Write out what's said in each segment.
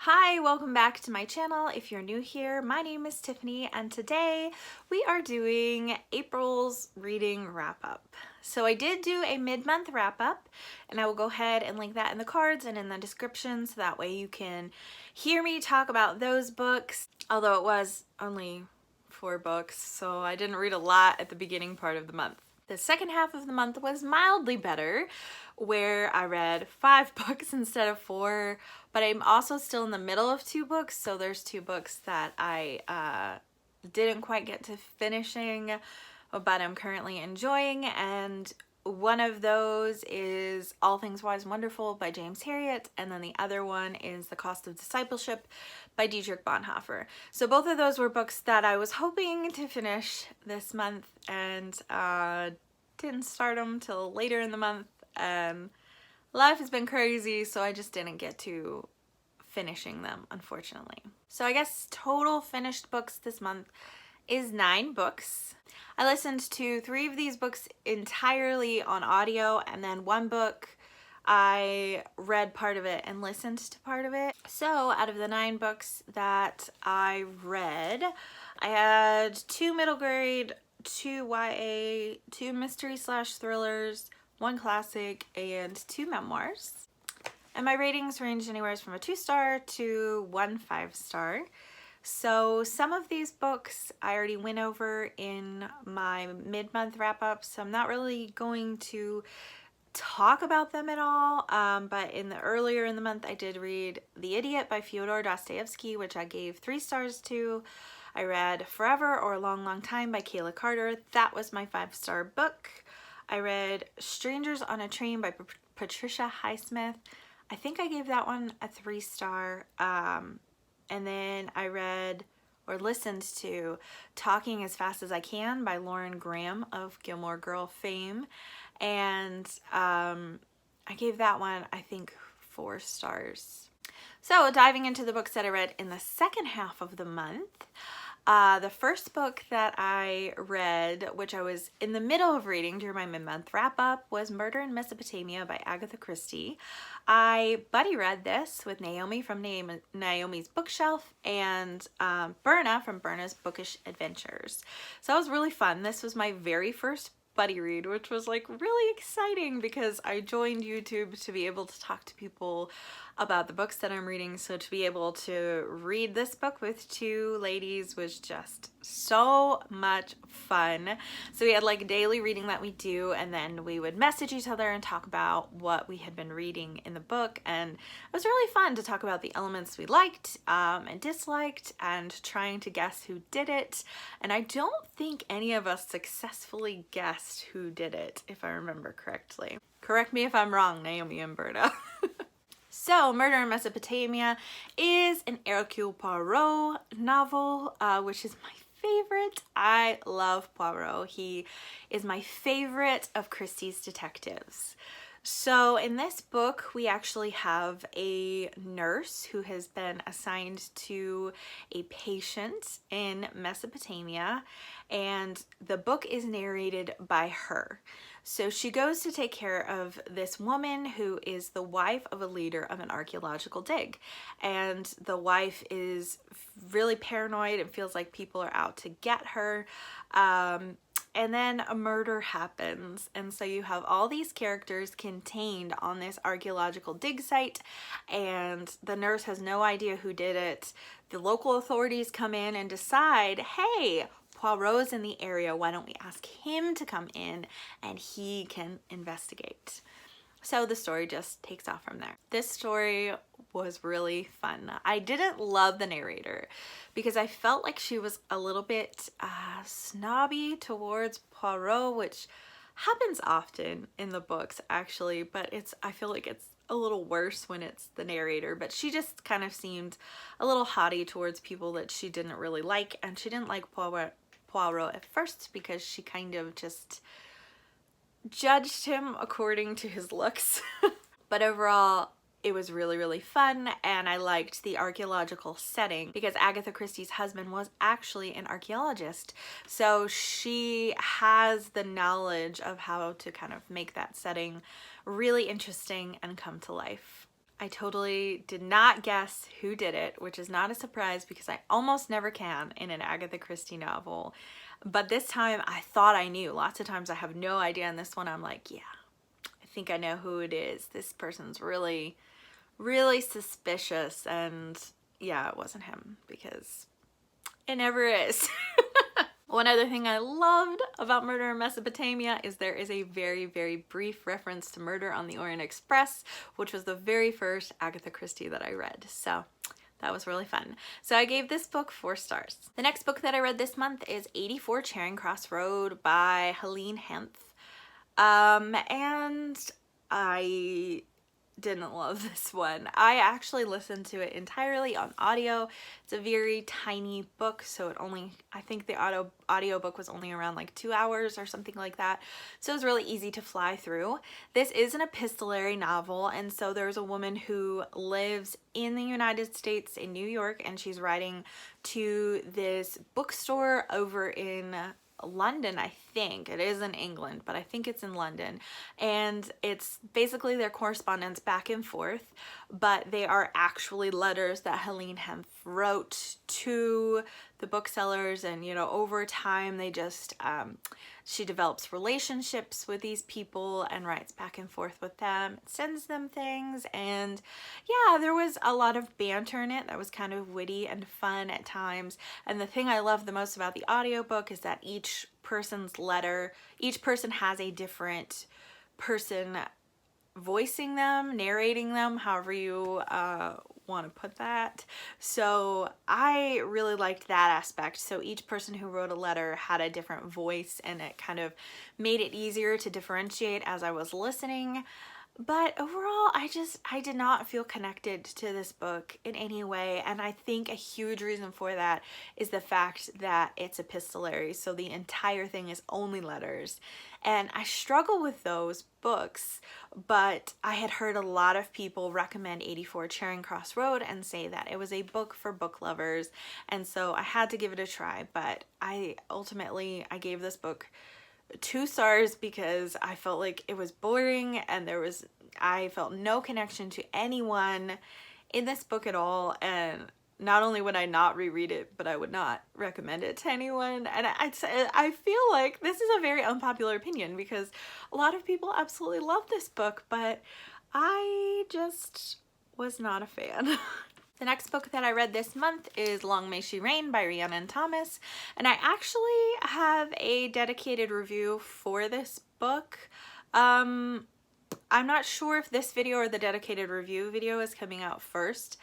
Hi, welcome back to my channel. If you're new here, my name is Tiffany and today we are doing April's reading wrap-up. So I did do a mid-month wrap-up and I will go ahead and link that in the cards and in the description so that way you can hear me talk about those books. Although it was only 4 books, so I didn't read a lot at the beginning part of the month. The second half of the month was mildly better, where I read 5 books instead of 4, but I'm also still in the middle of 2 books, so there's 2 books that I didn't quite get to finishing, but I'm currently enjoying, and one of those is All Things Wise and Wonderful by James Herriot, and then the other one is The Cost of Discipleship by Dietrich Bonhoeffer. So both of those were books that I was hoping to finish this month and didn't start them till later in the month. Life has been crazy, so I just didn't get to finishing them, unfortunately. So I guess total finished books this month is 9 books. I listened to 3 of these books entirely on audio, and then 1 book I read part of it and listened to part of it. So out of the 9 books that I read, I had 2 middle grade, 2 YA, 2 mystery/thrillers, 1 classic, and 2 memoirs. And my ratings range anywhere from a 2-star to 1 5-star. So some of these books I already went over in my mid-month wrap-up, so I'm not really going to talk about them at all, but earlier in the month I did read The Idiot by Fyodor Dostoevsky, which I gave 3 stars to. I read Forever or A Long, Long Time by Kayla Carter. That was my 5-star book. I read Strangers on a Train by Patricia Highsmith. I think I gave that one a 3-star. And then I read or listened to Talking as Fast as I Can by Lauren Graham of Gilmore Girl fame. And I gave that one, I think, 4 stars. So diving into the books that I read in the second half of the month, the first book that I read, which I was in the middle of reading during my mid-month wrap-up, was Murder in Mesopotamia by Agatha Christie. I buddy read this with Naomi from Naomi's Bookshelf and Berna from Berna's Bookish Adventures. So it was really fun. This was my very first buddy read, which was like really exciting because I joined YouTube to be able to talk to people about the books that I'm reading. So to be able to read this book with 2 ladies was just so much fun. So we had like daily reading that we do, and then we would message each other and talk about what we had been reading in the book, and it was really fun to talk about the elements we liked and disliked and trying to guess who did it. And I don't think any of us successfully guessed who did it, if I remember correctly. Correct me if I'm wrong, Naomi and Berta. So, Murder in Mesopotamia is an Hercule Poirot novel, which is my favorite. I love Poirot. He is my favorite of Christie's detectives. So in this book, we actually have a nurse who has been assigned to a patient in Mesopotamia, and the book is narrated by her. So she goes to take care of this woman who is the wife of a leader of an archaeological dig. And the wife is really paranoid and feels like people are out to get her. And then a murder happens. And so you have all these characters contained on this archaeological dig site, and the nurse has no idea who did it. The local authorities come in and decide, hey, Poirot's in the area, why don't we ask him to come in and he can investigate. So the story just takes off from there. This story was really fun. I didn't love the narrator because I felt like she was a little bit snobby towards Poirot, which happens often in the books actually, but I feel like it's a little worse when it's the narrator. But she just kind of seemed a little haughty towards people that she didn't really like, and she didn't like Poirot at first because she kind of just judged him according to his looks. But overall, it was really, really fun, and I liked the archaeological setting because Agatha Christie's husband was actually an archaeologist. So she has the knowledge of how to kind of make that setting really interesting and come to life. I totally did not guess who did it, which is not a surprise because I almost never can in an Agatha Christie novel. But this time I thought I knew. Lots of times I have no idea, and this one I'm like, yeah, I think I know who it is. This person's really, really suspicious, and yeah, it wasn't him because it never is. One other thing I loved about Murder in Mesopotamia is there is a very, very brief reference to Murder on the Orient Express, which was the very first Agatha Christie that I read. So that was really fun. So I gave this book 4 stars. The next book that I read this month is 84 Charing Cross Road by Helene Hanff. And I didn't love this one. I actually listened to it entirely on audio. It's a very tiny book, so I think the audio book was only around like 2 hours or something like that. So it was really easy to fly through. This is an epistolary novel, and so there's a woman who lives in the United States in New York, and she's writing to this bookstore over in London, I think. It is in England, but I think it's in London. And it's basically their correspondence back and forth, but they are actually letters that Helene Hanff wrote to the booksellers, and you know, over time they just she develops relationships with these people and writes back and forth with them, sends them things, and yeah, there was a lot of banter in it that was kind of witty and fun at times. And the thing I love the most about the audiobook is that each person's letter, each person has a different person voicing them, narrating them, however you want to put that. So I really liked that aspect. So each person who wrote a letter had a different voice, and it kind of made it easier to differentiate as I was listening. But overall, I did not feel connected to this book in any way, and I think a huge reason for that is the fact that it's epistolary, so the entire thing is only letters. And I struggle with those books, but I had heard a lot of people recommend 84 Charing Cross Road and say that it was a book for book lovers, and so I had to give it a try. But I gave this book 2 stars because I felt like it was boring, and I felt no connection to anyone in this book at all. And not only would I not reread it, but I would not recommend it to anyone. And I feel like this is a very unpopular opinion because a lot of people absolutely love this book, but I just was not a fan. The next book that I read this month is Long May She Reign by Rhiannon Thomas, and I actually have a dedicated review for this book. I'm not sure if this video or the dedicated review video is coming out first,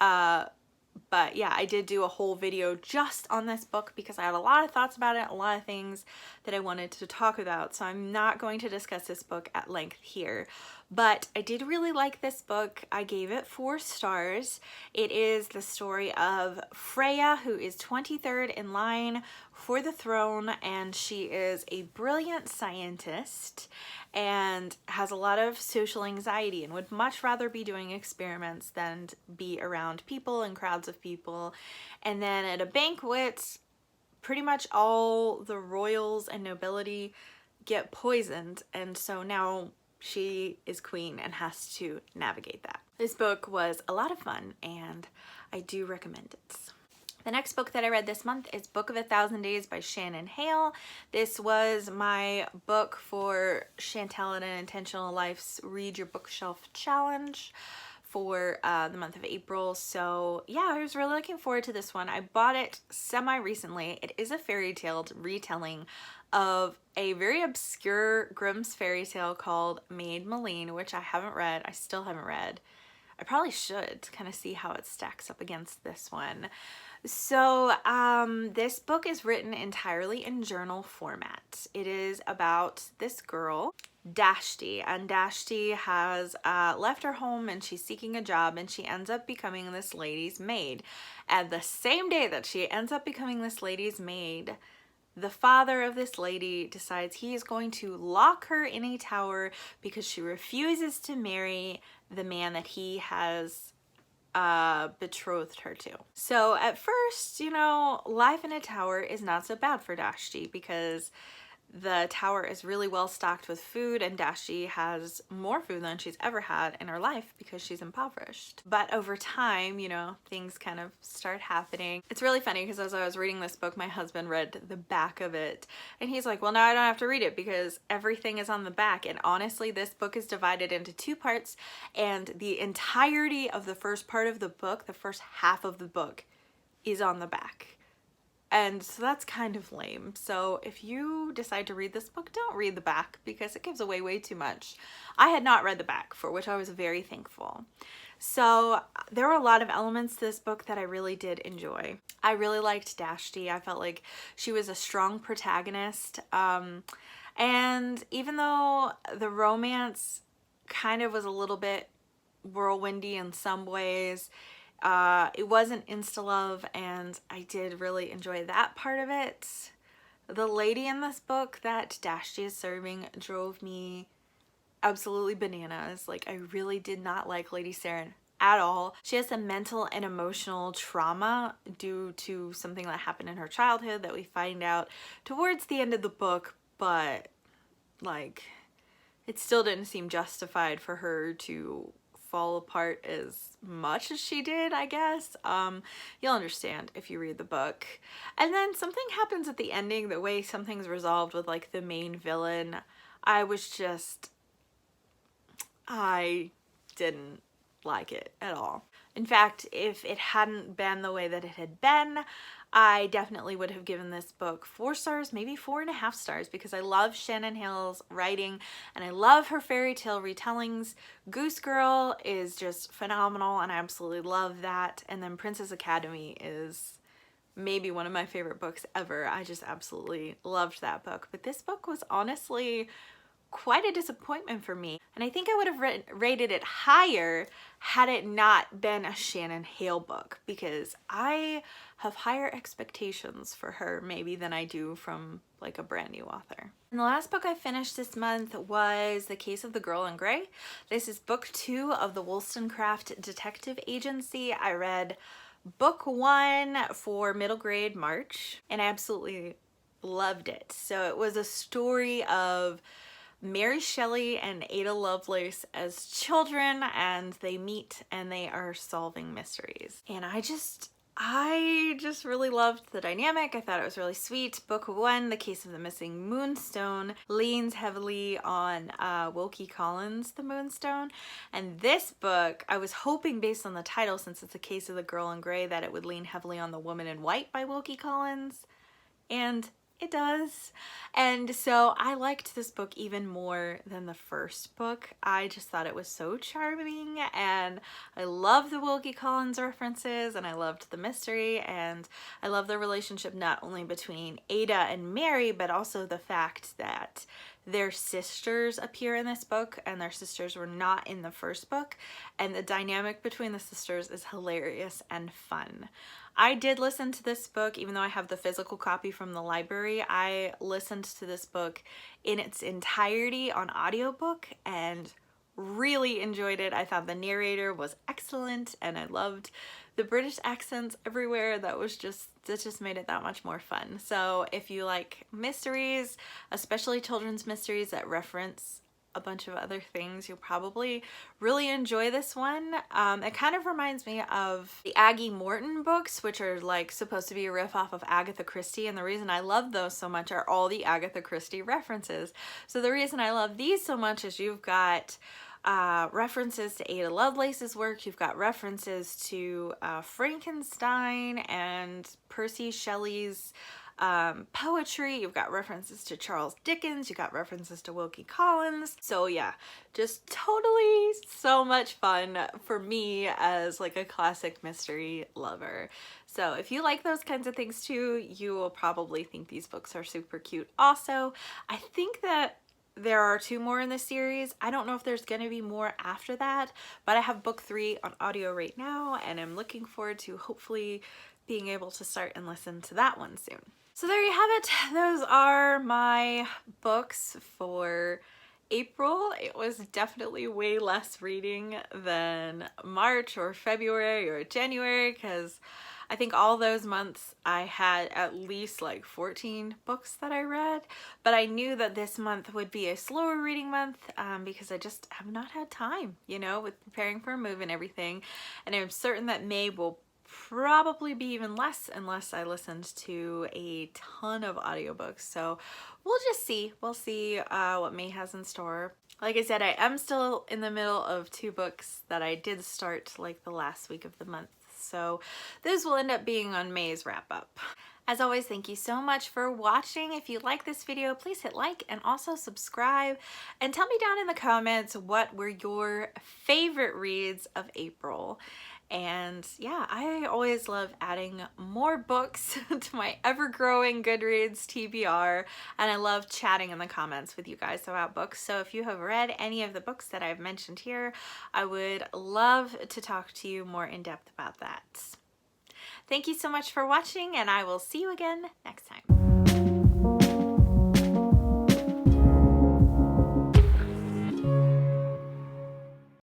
but yeah, I did do a whole video just on this book because I had a lot of thoughts about it, a lot of things that I wanted to talk about, so I'm not going to discuss this book at length here. But I did really like this book. I gave it 4 stars. It is the story of Freya, who is 23rd in line for the throne, and she is a brilliant scientist and has a lot of social anxiety and would much rather be doing experiments than be around people and crowds of people. And then at a banquet, pretty much all the royals and nobility get poisoned, and so now she is queen and has to navigate that. This book was a lot of fun, and I do recommend it. The next book that I read this month is Book of a Thousand Days by Shannon Hale. This was my book for Chantel and Intentional Life's Read Your Bookshelf Challenge for the month of April. So yeah, I was really looking forward to this one. I bought it semi-recently. It is a fairy tale retelling of a very obscure Grimm's fairy tale called Maid Maleen, which I haven't read. I still haven't read. I probably should to kind of see how it stacks up against this one. So this book is written entirely in journal format. It is about this girl, Dashti, and Dashti has left her home and she's seeking a job, and she ends up becoming this lady's maid. And the same day that she ends up becoming this lady's maid, the father of this lady decides he is going to lock her in a tower because she refuses to marry the man that he has betrothed her to. So at first, you know, life in a tower is not so bad for Dashti because the tower is really well stocked with food, and Dashti has more food than she's ever had in her life because she's impoverished. But over time, you know, things kind of start happening. It's really funny because as I was reading this book, my husband read the back of it and he's like, well, now I don't have to read it because everything is on the back. And honestly, this book is divided into two parts, and the entirety of the first part of the book, the first half of the book, is on the back. And so that's kind of lame. So if you decide to read this book, don't read the back because it gives away way too much. I had not read the back, for which I was very thankful. So there were a lot of elements to this book that I really did enjoy. I really liked Dashti. I felt like she was a strong protagonist. And even though the romance kind of was a little bit whirlwindy in some ways, it wasn't insta-love, and I did really enjoy that part of it. The lady in this book that Dashti is serving drove me absolutely bananas. Like, I really did not like Lady Saren at all. She has some mental and emotional trauma due to something that happened in her childhood that we find out towards the end of the book, but like, it still didn't seem justified for her to fall apart as much as she did, I guess. You'll understand if you read the book. And then something happens at the ending, the way something's resolved with like the main villain. I didn't like it at all. In fact, if it hadn't been the way that it had been, I definitely would have given this book 4 stars, maybe 4.5 stars, because I love Shannon Hill's writing and I love her fairy tale retellings. Goose Girl is just phenomenal and I absolutely love that. And then Princess Academy is maybe one of my favorite books ever. I just absolutely loved that book. But this book was honestly quite a disappointment for me. And I think I would have rated it higher had it not been a Shannon Hale book, because I have higher expectations for her maybe than I do from like a brand new author. And the last book I finished this month was The Case of the Girl in Grey. This is book 2 of the Wollstonecraft Detective Agency. I read book 1 for middle grade March and I absolutely loved it. So it was a story of Mary Shelley and Ada Lovelace as children, and they meet and they are solving mysteries. And I just really loved the dynamic. I thought it was really sweet. Book 1, The Case of the Missing Moonstone, leans heavily on Wilkie Collins' The Moonstone. And this book, I was hoping based on the title, since it's a case of the girl in gray, that it would lean heavily on The Woman in White by Wilkie Collins. And it does. And so I liked this book even more than the first book. I just thought it was so charming, and I love the Wilkie Collins references, and I loved the mystery, and I love the relationship not only between Ada and Mary, but also the fact that their sisters appear in this book and their sisters were not in the first book, and the dynamic between the sisters is hilarious and fun. I did listen to this book, even though I have the physical copy from the library. I listened to this book in its entirety on audiobook and really enjoyed it. I thought the narrator was excellent and I loved the British accents everywhere. That just made it that much more fun. So if you like mysteries, especially children's mysteries that reference a bunch of other things, you'll probably really enjoy this one. It kind of reminds me of the Aggie Morton books, which are like supposed to be a riff off of Agatha Christie, and the reason I love those so much are all the Agatha Christie references. So the reason I love these so much is you've got references to Ada Lovelace's work, you've got references to Frankenstein and Percy Shelley's poetry, you've got references to Charles Dickens, you got references to Wilkie Collins. So yeah, just totally so much fun for me as like a classic mystery lover. So if you like those kinds of things too, you will probably think these books are super cute. Also, I think that there are 2 more in the series. I don't know if there's gonna be more after that, but I have book 3 on audio right now and I'm looking forward to hopefully being able to start and listen to that one soon. So there you have it. Those are my books for April. It was definitely way less reading than March or February or January, because I think all those months I had at least like 14 books that I read, but I knew that this month would be a slower reading month because I just have not had time, you know, with preparing for a move and everything. And I'm certain that May will probably be even less unless I listened to a ton of audiobooks. So we'll just see. We'll see what May has in store. Like I said, I am still in the middle of 2 books that I did start like the last week of the month. So those will end up being on May's wrap up. As always, thank you so much for watching. If you like this video, please hit like and also subscribe. And tell me down in the comments what were your favorite reads of April. And yeah, I always love adding more books to my ever-growing Goodreads TBR, and I love chatting in the comments with you guys about books. So if you have read any of the books that I've mentioned here, I would love to talk to you more in depth about that. Thank you so much for watching, and I will see you again next time.